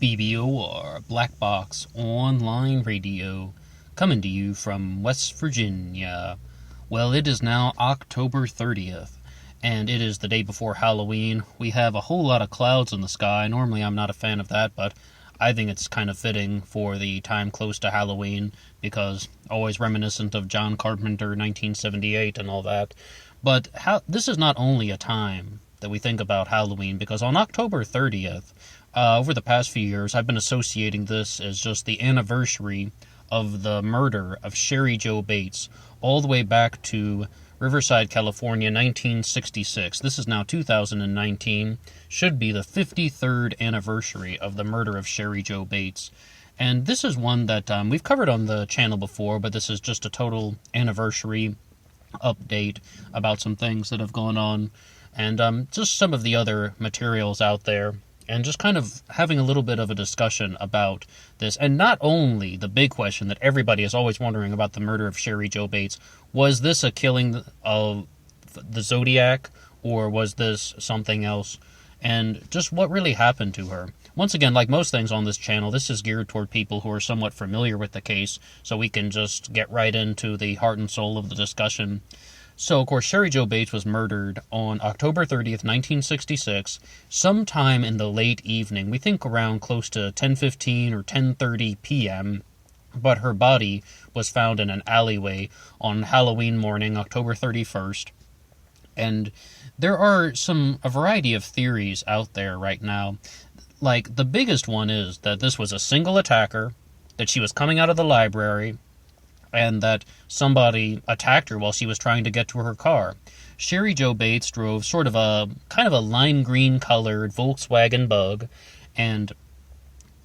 BBOR, Black Box Online Radio, coming to you from West Virginia. Well, it is now October 30th, and it is the day before Halloween. We have a whole lot of clouds in the sky. Normally I'm not a fan of that, but I think it's kind of fitting for the time close to Halloween, because always reminiscent of John Carpenter, 1978 and all that. But this is not only a time that we think about Halloween, because on October 30th, over the past few years, I've been associating this as just the anniversary of the murder of Cheri Jo Bates, all the way back to Riverside, California, 1966. This is now 2019, should be the 53rd anniversary of the murder of Cheri Jo Bates. And this is one that we've covered on the channel before, but this is just a total anniversary update about some things that have gone on, and just some of the other materials out there, and just kind of having a little bit of a discussion about this. And not only the big question that everybody is always wondering about the murder of Cheri Jo Bates, was this a killing of the Zodiac, or was this something else? And just what really happened to her. Once again, like most things on this channel, this is geared toward people who are somewhat familiar with the case, so we can just get right into the heart and soul of the discussion. So, of course, Cheri Jo Bates was murdered on October 30th, 1966, sometime in the late evening. We think around close to 10:15 or 10:30 p.m., but her body was found in an alleyway on Halloween morning, October 31st. And there are a variety of theories out there right now. Like, the biggest one is that this was a single attacker, that she was coming out of the library, and that somebody attacked her while she was trying to get to her car. Cheri Jo Bates drove sort of a kind of a lime green colored Volkswagen Bug, and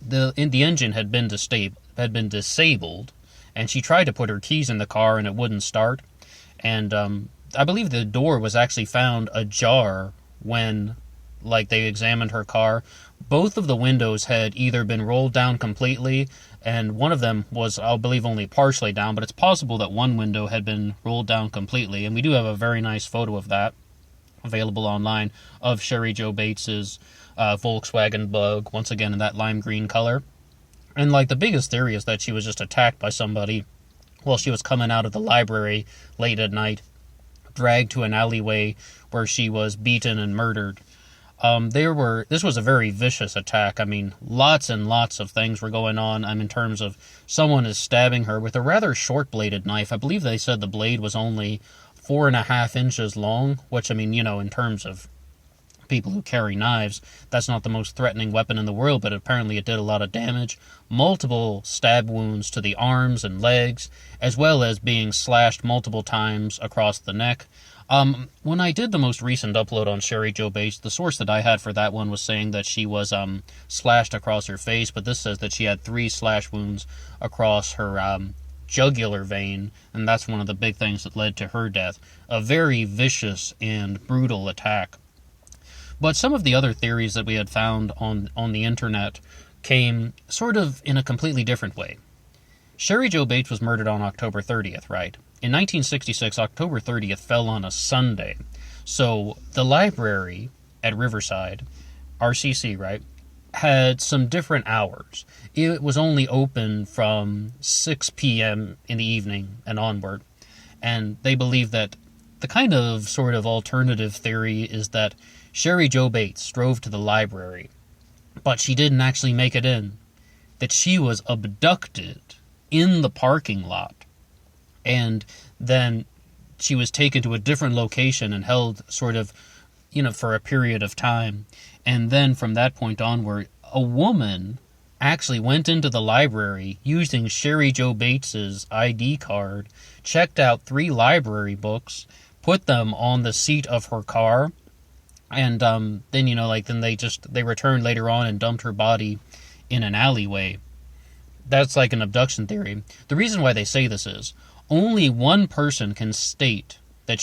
the engine had been disabled, and she tried to put her keys in the car and it wouldn't start. And I believe the door was actually found ajar when they examined her car. Both of the windows had either been rolled down completely, and one of them was, I believe, only partially down, but it's possible that one window had been rolled down completely, and we do have a very nice photo of that available online of Cheri Jo Bates's Volkswagen Bug, once again in that lime green color. And the biggest theory is that she was just attacked by somebody while she was coming out of the library late at night, dragged to an alleyway where she was beaten and murdered. This was a very vicious attack. I mean, lots and lots of things were going on. In terms of someone is stabbing her with a rather short-bladed knife. I believe they said the blade was only 4.5 inches long, which, in terms of people who carry knives, that's not the most threatening weapon in the world, but apparently it did a lot of damage. Multiple stab wounds to the arms and legs, as well as being slashed multiple times across the neck. When I did the most recent upload on Cheri Jo Bates, the source that I had for that one was saying that she was slashed across her face, but this says that she had 3 slash wounds across her jugular vein, and that's one of the big things that led to her death. A very vicious and brutal attack. But some of the other theories that we had found on the internet came sort of in a completely different way. Cheri Jo Bates was murdered on October 30th, right? In 1966, October 30th fell on a Sunday. So the library at Riverside, RCC, right, had some different hours. It was only open from 6 p.m. in the evening and onward. And they believe that the kind of sort of alternative theory is that Cheri Jo Bates drove to the library, but she didn't actually make it in. That she was abducted in the parking lot, and then she was taken to a different location and held sort of, for a period of time. And then from that point onward, a woman actually went into the library using Cheri Jo Bates's ID card, checked out 3 library books, put them on the seat of her car, and then they returned later on and dumped her body in an alleyway. That's like an abduction theory. The reason why they say this is, only one person can state that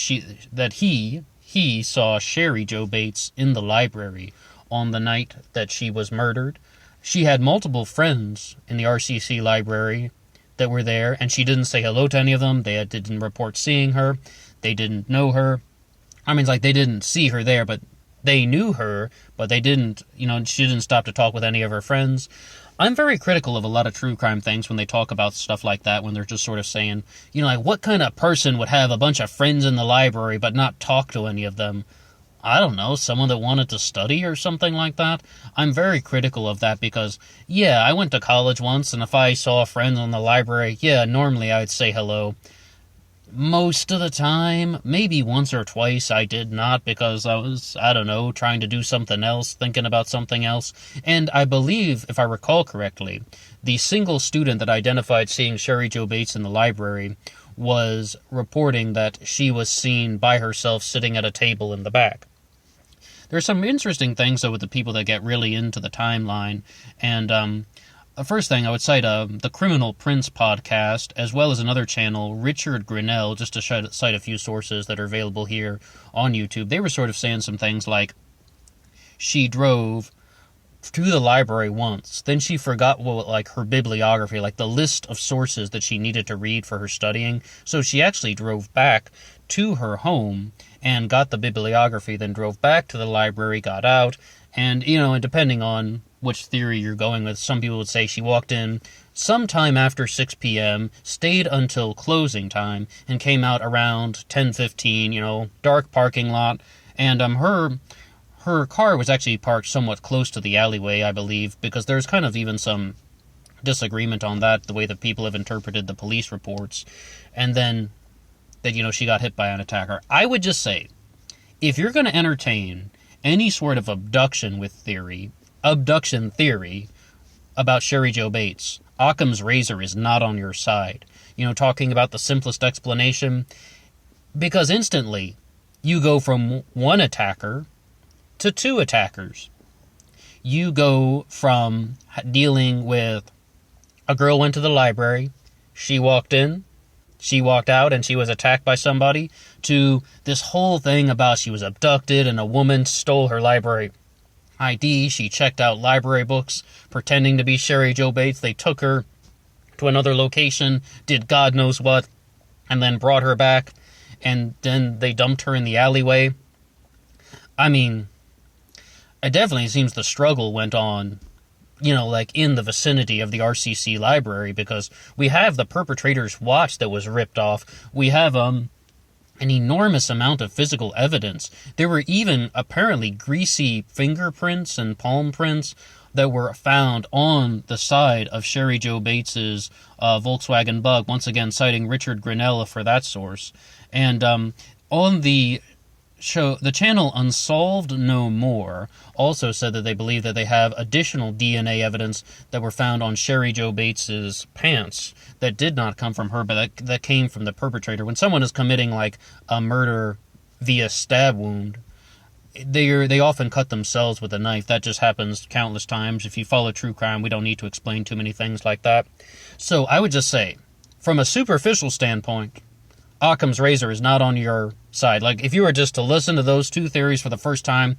he saw Cheri Jo Bates in the library on the night that she was murdered. She had multiple friends in the RCC library that were there, and she didn't say hello to any of them. They didn't report seeing her. They didn't know her. They didn't see her there, but they knew her, but they didn't, she didn't stop to talk with any of her friends. I'm very critical of a lot of true crime things when they talk about stuff like that, when they're just sort of saying, like, what kind of person would have a bunch of friends in the library but not talk to any of them? I don't know, someone that wanted to study or something like that? I'm very critical of that because, yeah, I went to college once, and if I saw friends in the library, yeah, normally I'd say hello. Most of the time, maybe once or twice, I did not because I was, I don't know, trying to do something else, thinking about something else. And I believe, if I recall correctly, the single student that identified seeing Cheri Jo Bates in the library was reporting that she was seen by herself sitting at a table in the back. There's some interesting things, though, with the people that get really into the timeline. And, first thing, I would cite the Criminal Prince podcast, as well as another channel, Richard Grinnell, just to cite a few sources that are available here on YouTube. They were sort of saying some things like, she drove to the library once, then she forgot her bibliography, like the list of sources that she needed to read for her studying, so she actually drove back to her home and got the bibliography, then drove back to the library, got out, and, and depending on which theory you're going with, some people would say she walked in sometime after 6 p.m., stayed until closing time, and came out around 10:15, dark parking lot, and her car was actually parked somewhat close to the alleyway, I believe, because there's kind of even some disagreement on that, the way that people have interpreted the police reports, and then that, she got hit by an attacker. I would just say, if you're going to entertain any sort of abduction theory about Cheri Jo Bates, Occam's razor is not on your side. Talking about the simplest explanation, because instantly you go from one attacker to two attackers. You go from dealing with a girl went to the library, she walked in, she walked out, and she was attacked by somebody, to this whole thing about she was abducted and a woman stole her library ID. She checked out library books pretending to be Cheri Jo Bates. They took her to another location, did God knows what, and then brought her back, and then they dumped her in the alleyway. I mean, it definitely seems the struggle went on, in the vicinity of the RCC library, because we have the perpetrator's watch that was ripped off. We have, an enormous amount of physical evidence. There were even apparently greasy fingerprints and palm prints that were found on the side of Cheri Jo Bates's Volkswagen Bug, once again citing Richard Grinnell for that source. And on the show, the channel Unsolved No More also said that they believe that they have additional DNA evidence that were found on Cheri Jo Bates's pants that did not come from her, but that came from the perpetrator. When someone is committing like a murder via stab wound, they often cut themselves with a knife. That just happens countless times. If you follow true crime, we don't need to explain too many things like that. So I would just say, from a superficial standpoint, Occam's razor is not on your side. Like, if you were just to listen to those two theories for the first time,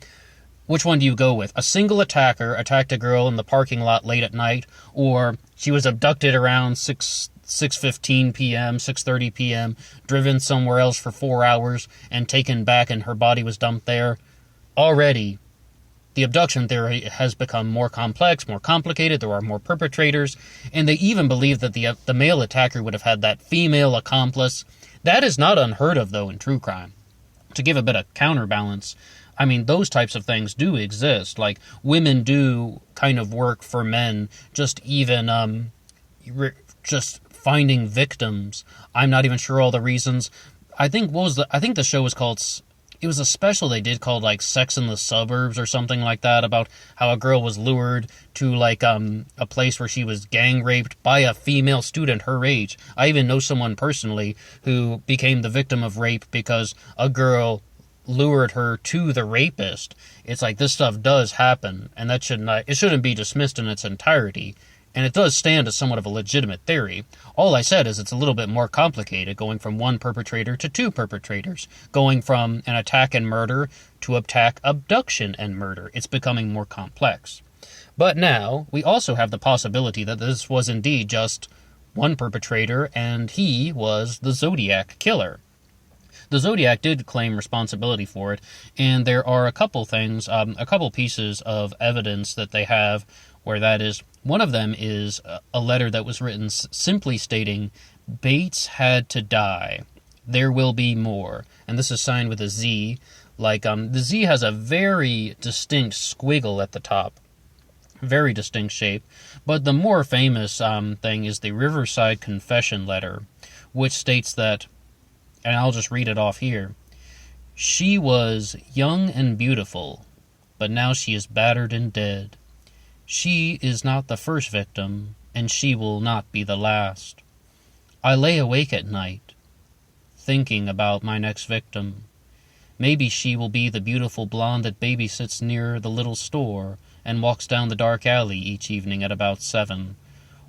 which one do you go with? A single attacker attacked a girl in the parking lot late at night, or she was abducted around 6:15 p.m., 6:30 p.m., driven somewhere else for 4 hours, and taken back and her body was dumped there? Already, the abduction theory has become more complex, more complicated. There are more perpetrators, and they even believe that the male attacker would have had that female accomplice. That is not unheard of, though, in true crime. To give a bit of counterbalance, I mean, those types of things do exist. Like, women do kind of work for men, just finding victims. I'm not even sure all the reasons. I think the show was called, it was a special they did called, like, Sex in the Suburbs or something like that, about how a girl was lured to, like, a place where she was gang raped by a female student her age. I even know someone personally who became the victim of rape because a girl lured her to the rapist. It's like, this stuff does happen, and it shouldn't be dismissed in its entirety. And it does stand as somewhat of a legitimate theory. All I said is it's a little bit more complicated, going from one perpetrator to two perpetrators, going from an attack and murder to abduction and murder. It's becoming more complex. But now, we also have the possibility that this was indeed just one perpetrator, and he was the Zodiac killer. the Zodiac did claim responsibility for it, and there are a couple things, a couple pieces of evidence that they have where that is. One of them is a letter that was written simply stating, Bates had to die. There will be more. And this is signed with a Z. Like, the Z has a very distinct squiggle at the top. Very distinct shape. But the more famous thing is the Riverside Confession letter, which states that, and I'll just read it off here, she was young and beautiful, but now she is battered and dead. She is not the first victim, and she will not be the last. I lay awake at night, thinking about my next victim. Maybe she will be the beautiful blonde that babysits near the little store and walks down the dark alley each evening at about 7.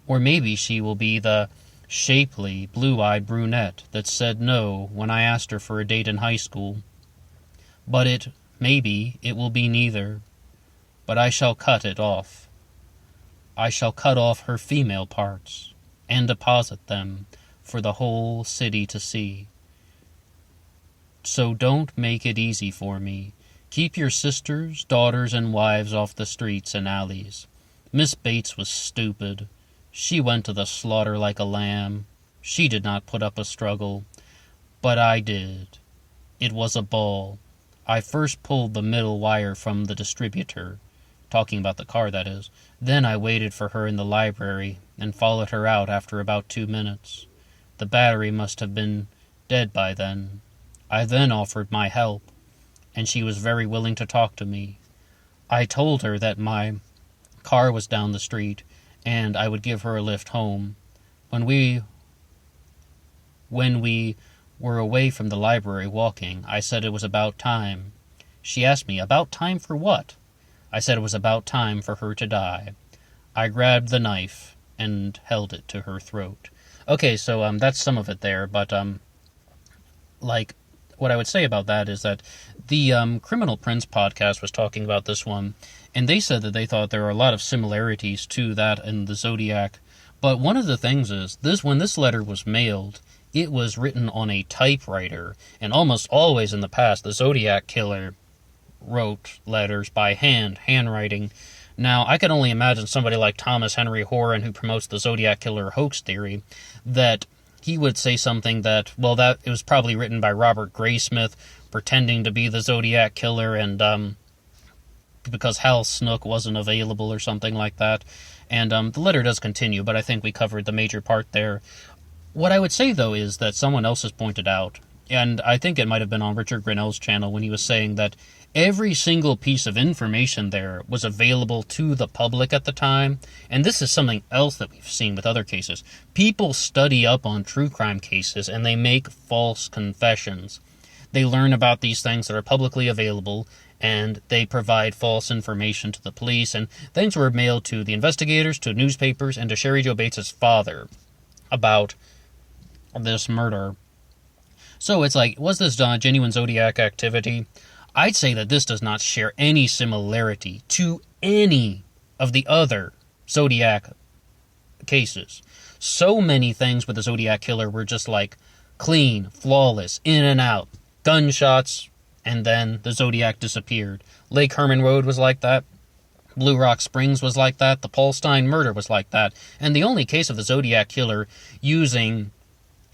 Or maybe she will be the shapely, blue-eyed brunette that said no when I asked her for a date in high school. But maybe it will be neither. But I shall cut it off. I shall cut off her female parts and deposit them for the whole city to see. So don't make it easy for me. Keep your sisters, daughters, and wives off the streets and alleys. Miss Bates was stupid. She went to the slaughter like a lamb. She did not put up a struggle. But I did. It was a ball. I first pulled the middle wire from the distributor, talking about the car, that is. Then I waited for her in the library and followed her out after about 2 minutes. The battery must have been dead by then. I then offered my help, and she was very willing to talk to me. I told her that my car was down the street, and I would give her a lift home. When we were away from the library walking, I said it was about time. She asked me, about time for what? I said it was about time for her to die. I grabbed the knife and held it to her throat. Okay, so that's some of it there, but what I would say about that is that the Criminal Prince podcast was talking about this one, and they said that they thought there are a lot of similarities to that in the Zodiac. But one of the things is, when this letter was mailed, it was written on a typewriter, and almost always in the past, the Zodiac killer wrote letters by handwriting. Now, I can only imagine somebody like Thomas Henry Horan, who promotes the Zodiac killer hoax theory, that he would say something that it was probably written by Robert Graysmith, pretending to be the Zodiac killer, and because Hal Snook wasn't available or something like that. And the letter does continue, but I think we covered the major part there. What I would say, though, is that someone else has pointed out, and I think it might have been on Richard Grinnell's channel when he was saying that every single piece of information there was available to the public at the time, and this is something else that we've seen with other cases. People study up on true crime cases, and they make false confessions. They learn about these things that are publicly available, and they provide false information to the police, and things were mailed to the investigators, to newspapers, and to Cheri Jo Bates' father about this murder. So it's like, was this genuine Zodiac activity? I'd say that this does not share any similarity to any of the other Zodiac cases. So many things with the Zodiac killer were just like clean, flawless, in and out, gunshots, and then the Zodiac disappeared. Lake Herman Road was like that. Blue Rock Springs was like that. The Paul Stein murder was like that. And the only case of the Zodiac killer using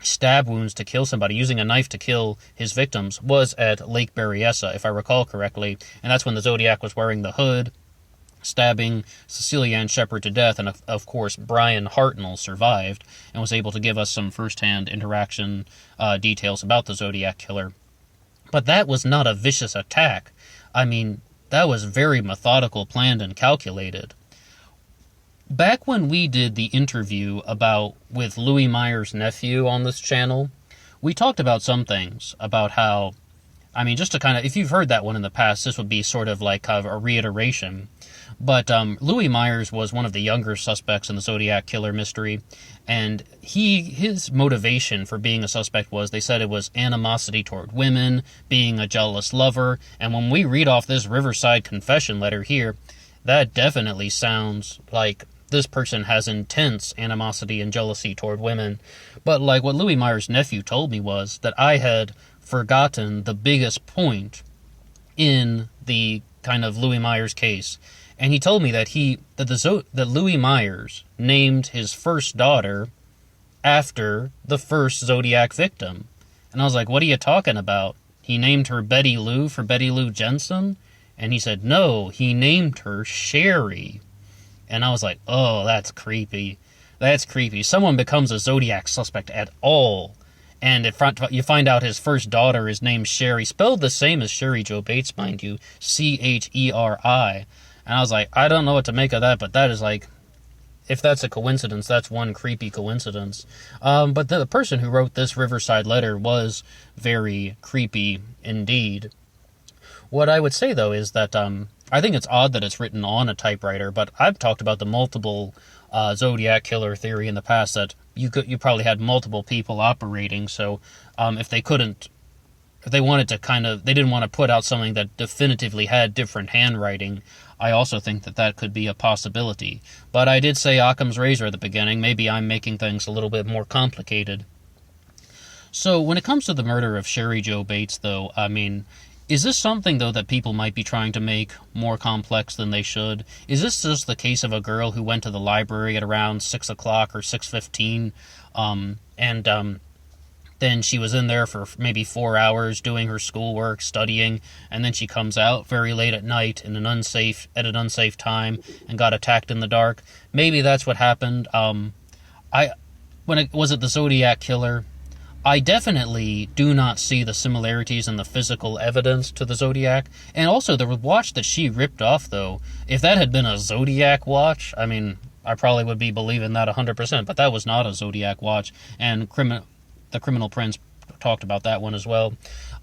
stab wounds to kill somebody, using a knife to kill his victims, was at Lake Berryessa, if I recall correctly. And that's when the Zodiac was wearing the hood, stabbing Cecilia Ann Shepard to death. And of course, Brian Hartnell survived and was able to give us some first-hand interaction details about the Zodiac killer. But that was not a vicious attack. I mean, that was very methodical, planned, and calculated. Back when we did the interview with Louis Meyer's nephew on this channel, we talked about some things about how, just to kind of, if you've heard that one in the past, this would be sort of like a reiteration. But Louis Myers was one of the younger suspects in the Zodiac killer mystery, and his motivation for being a suspect was, they said it was animosity toward women, being a jealous lover, and when we read off this Riverside Confession letter here, that definitely sounds like this person has intense animosity and jealousy toward women. But like what Louis Meyer's nephew told me was that I had forgotten the biggest point in the kind of Louis Myers case. And he told me that that Louis Myers named his first daughter after the first Zodiac victim. And I was like, what are you talking about? He named her Betty Lou for Betty Lou Jensen? And he said, no, he named her Cheri. And I was like, oh, that's creepy. That's creepy. Someone becomes a Zodiac suspect at all, and you find out his first daughter is named Cheri, spelled the same as Cheri Jo Bates, mind you, Cheri. And I was like, I don't know what to make of that, but that is like, if that's a coincidence, that's one creepy coincidence. But the person who wrote this Riverside letter was very creepy indeed. What I would say, though, is that I think it's odd that it's written on a typewriter, but I've talked about the multiple Zodiac killer theory in the past, that you probably had multiple people operating, so if they wanted to they didn't want to put out something that definitively had different handwriting, I also think that could be a possibility. But I did say Occam's razor at the beginning. Maybe I'm making things a little bit more complicated. So when it comes to the murder of Cheri Jo Bates, though, I mean, is this something, though, that people might be trying to make more complex than they should? Is this just the case of a girl who went to the library at around 6 o'clock or 6:15, and then she was in there for maybe 4 hours doing her schoolwork, studying, and then she comes out very late at night at an unsafe time and got attacked in the dark? Maybe that's what happened. Was it the Zodiac killer? I definitely do not see the similarities in the physical evidence to the Zodiac. And also, the watch that she ripped off, though, if that had been a Zodiac watch, I mean, I probably would be believing that 100%, but that was not a Zodiac watch, and the Criminal Prince talked about that one as well.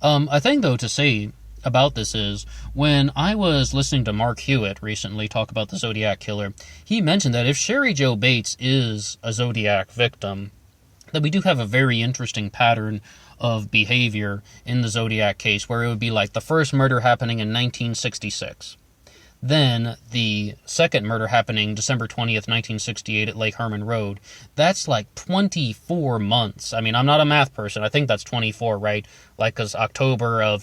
A thing, though, to say about this is, when I was listening to Mark Hewitt recently talk about the Zodiac killer, he mentioned that if Cheri Jo Bates is a Zodiac victim, that we do have a very interesting pattern of behavior in the Zodiac case, where it would be like the first murder happening in 1966. Then the second murder happening December 20th, 1968 at Lake Herman Road. That's like 24 months. I mean, I'm not a math person. I think that's 24, right? Like, because October of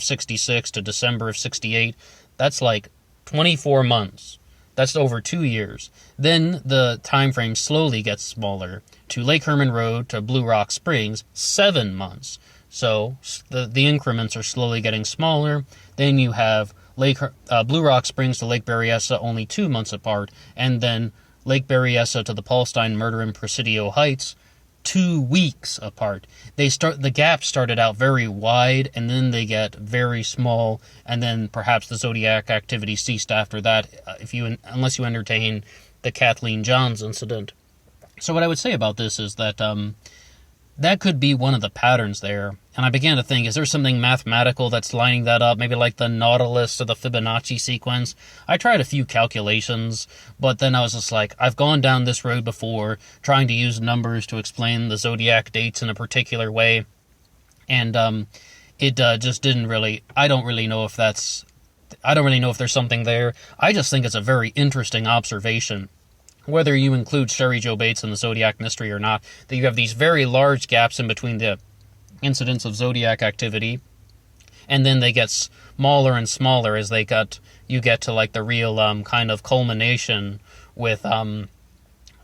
66 to December of 68, that's like 24 months. That's over 2 years. Then the time frame slowly gets smaller. To Lake Herman Road to Blue Rock Springs, 7 months. So the increments are slowly getting smaller. Then you have Blue Rock Springs to Lake Berryessa, only 2 months apart. And then Lake Berryessa to the Paulstein murder in Presidio Heights, 2 weeks apart. The gaps started out very wide, and then they get very small, and then perhaps the Zodiac activity ceased after that, unless you entertain the Kathleen Johns incident. So what I would say about this is that that could be one of the patterns there. And I began to think, is there something mathematical that's lining that up? Maybe like the Nautilus or the Fibonacci sequence? I tried a few calculations, but then I was just like, I've gone down this road before, trying to use numbers to explain the Zodiac dates in a particular way. And it just didn't really, I don't really know if there's something there. I just think it's a very interesting observation, whether you include Cheri Jo Bates in the Zodiac mystery or not, that you have these very large gaps in between the incidents of Zodiac activity, and then they get smaller and smaller as you get to like the real kind of culmination with the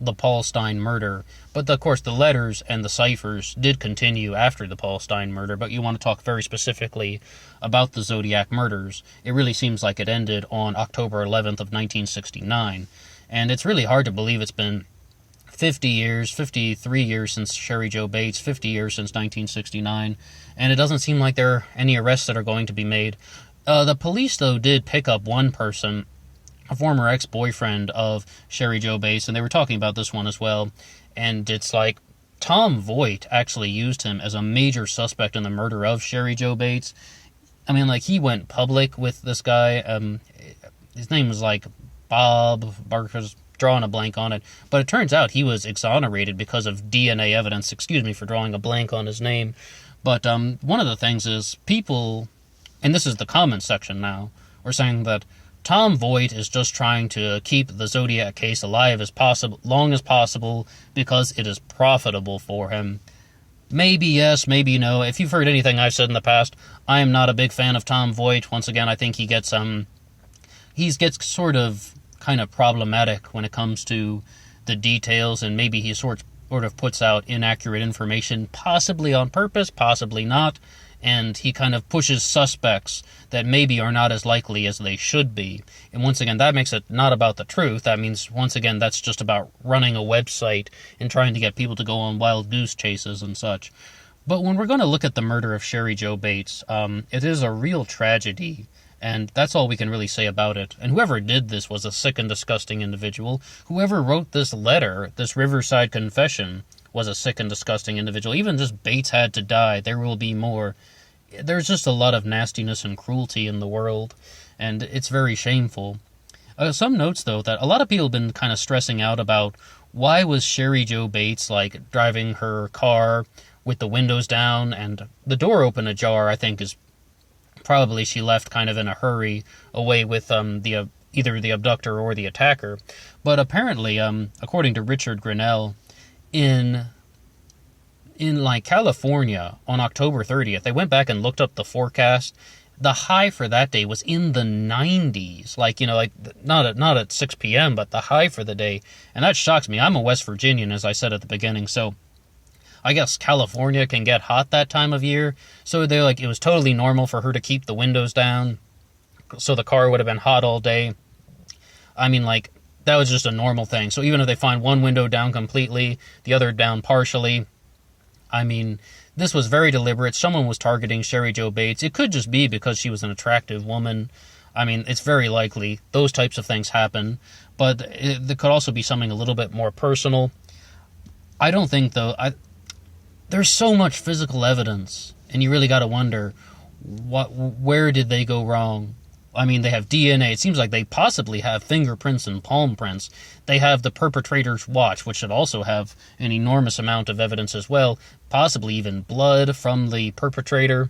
Paulstein murder. But of course the letters and the ciphers did continue after the Paulstein murder, but you want to talk very specifically about the Zodiac murders. It really seems like it ended on October 11th of 1969. And it's really hard to believe it's been 53 years since Cheri Jo Bates, 50 years since 1969, and it doesn't seem like there are any arrests that are going to be made. The police, though, did pick up one person, a former ex-boyfriend of Cheri Jo Bates, and they were talking about this one as well, and it's like Tom Voigt actually used him as a major suspect in the murder of Cheri Jo Bates. I mean, like, he went public with this guy. His name was like Bob Barker's, drawing a blank on it, but it turns out he was exonerated because of DNA evidence. Excuse me for drawing a blank on his name. But one of the things is people, and this is the comment section now, are saying that Tom Voigt is just trying to keep the Zodiac case alive long as possible because it is profitable for him. Maybe yes, maybe no. If you've heard anything I've said in the past, I am not a big fan of Tom Voigt. Once again, I think he gets gets sort of kind of problematic when it comes to the details, and maybe he sort of puts out inaccurate information, possibly on purpose, possibly not, and he kind of pushes suspects that maybe are not as likely as they should be. And once again, that makes it not about the truth. That means, once again, that's just about running a website and trying to get people to go on wild goose chases and such. But when we're going to look at the murder of Cheri Jo Bates, it is a real tragedy, and that's all we can really say about it. And whoever did this was a sick and disgusting individual. Whoever wrote this letter, this Riverside Confession, was a sick and disgusting individual. Even just Bates had to die. There will be more. There's just a lot of nastiness and cruelty in the world, and it's very shameful. Some notes, though, that a lot of people have been kind of stressing out about why was Cheri Jo Bates, like, driving her car with the windows down and the door open ajar. I think is probably she left kind of in a hurry away with either the abductor or the attacker. But apparently, according to Richard Grinnell, in like California on October 30th, they went back and looked up the forecast. The high for that day was in the 90s, not at 6 p.m., but the high for the day. And that shocks me. I'm a West Virginian, as I said at the beginning, so I guess California can get hot that time of year. So it was totally normal for her to keep the windows down, so the car would have been hot all day. I mean, that was just a normal thing. So even if they find one window down completely, the other down partially, I mean, this was very deliberate. Someone was targeting Cheri Jo Bates. It could just be because she was an attractive woman. I mean, it's very likely those types of things happen. But there could also be something a little bit more personal. I don't think, though, there's so much physical evidence, and you really got to wonder, where did they go wrong? I mean, they have DNA. It seems like they possibly have fingerprints and palm prints. They have the perpetrator's watch, which should also have an enormous amount of evidence as well, possibly even blood from the perpetrator.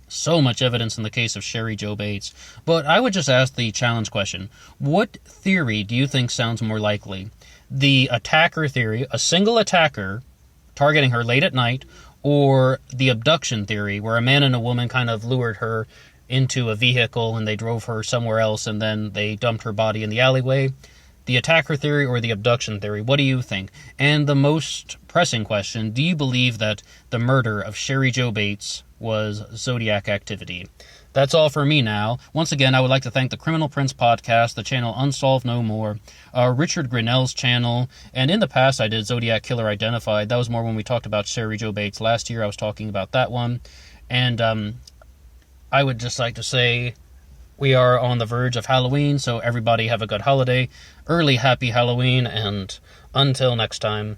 So much evidence in the case of Cheri Jo Bates. But I would just ask the challenge question. What theory do you think sounds more likely? The attacker theory, a single attacker targeting her late at night, or the abduction theory, where a man and a woman kind of lured her into a vehicle and they drove her somewhere else and then they dumped her body in the alleyway? The attacker theory or the abduction theory? What do you think? And the most pressing question, do you believe that the murder of Cheri Jo Bates was Zodiac activity? That's all for me now. Once again, I would like to thank the Criminal Prince podcast, the channel Unsolved No More, Richard Grinnell's channel, and in the past I did Zodiac Killer Identified. That was more when we talked about Cheri Jo Bates last year. I was talking about that one. And I would just like to say we are on the verge of Halloween, so everybody have a good holiday. Early happy Halloween, and until next time.